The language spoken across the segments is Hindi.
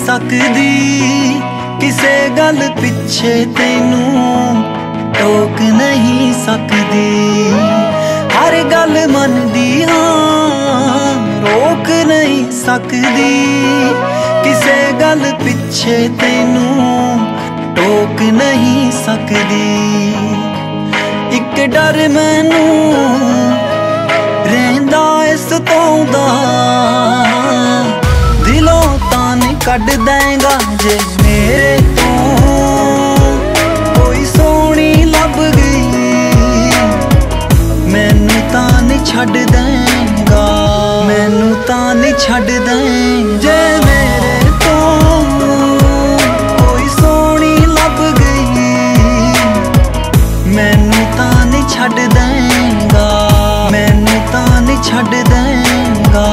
सकदी, किसे गल पिछे तेनू टोक नहीं सकदी। हर गल मनदी हाँ रोक नहीं सकदी, किसे गल पिछे तेनू टोक नहीं सकदी। इक डर मैनू रहिंदा इस तों दा, दिलों तां नहीं कढ देंगा जे मेरे तो कोई सोहनी लभ गई, मैनू तां नहीं छड्ड देंगा, मैनू तां नहीं छड्ड दें जे मेरे तो कोई सोहनी लभ गई, मैनू तां नहीं छड्ड देंगा, मैनू तां नहीं छड्ड देंगा।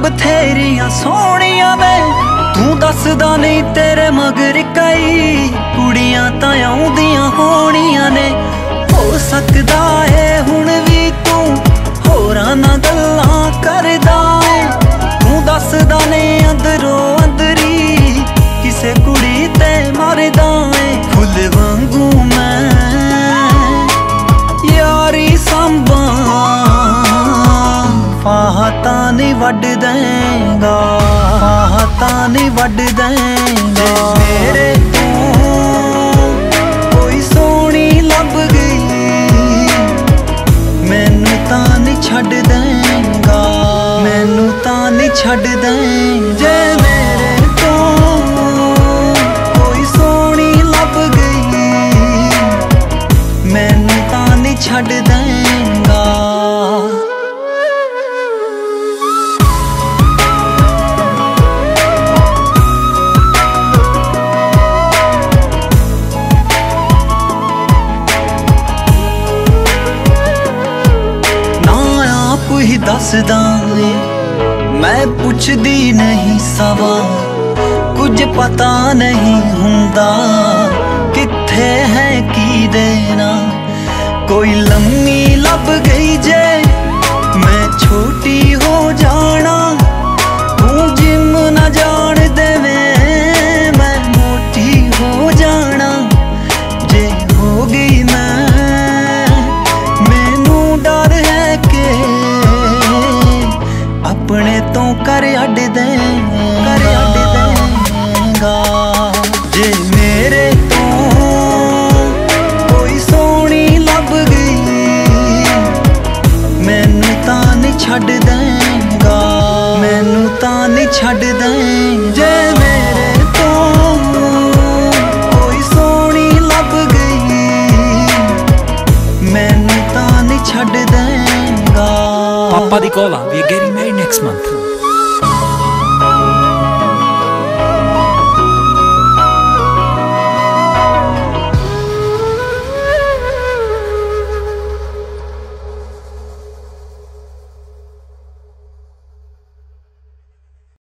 बथेरियां सोहनियां ने तू दसदा नहीं तेरे मगर कई कुड़ियां तां आउंदियां होनियां ने। हो सकदा है हुण भी तू होरां नाल गल्लां करदा है, तू दसदा नहीं अंदरों अंदरी किसे कुड़ी ते मरदा है। फुल वांगू मैं यारी संभां, फाह तां नहीं वड्ड देंगा, फाह तां नहीं वड्ड देंगा। मेरे तो कोई सोहनी लभ गई, मैनू तां नहीं छड्ड देंगा, मैनू तां नहीं छड्ड दें जे मेरे तो कोई सोहनी लभ गई, मैनू तां नहीं छड्ड देंगा। ही दसदा मैं पुछदी नहीं सवाल, कुछ पता नहीं हुंदा किथे है की देना। कोई लम्मी लभ गई जे मैं छोटी हो जाना, तू जिम ना जान देवे मैं मोटी हो जाना। जे हो गई मैनू डर है के अपने तो कर अड्ड देंगा। जे मेरे तो कोई सोहनी लभ गई, मैनू तां नहीं छड्ड देंगा, मैनू तां नहीं छड्ड दें जे मेरे तो कोई सोहनी लभ गई, मैनू तां नहीं छड्ड देंगा। Papa di Cola, we are getting married next month.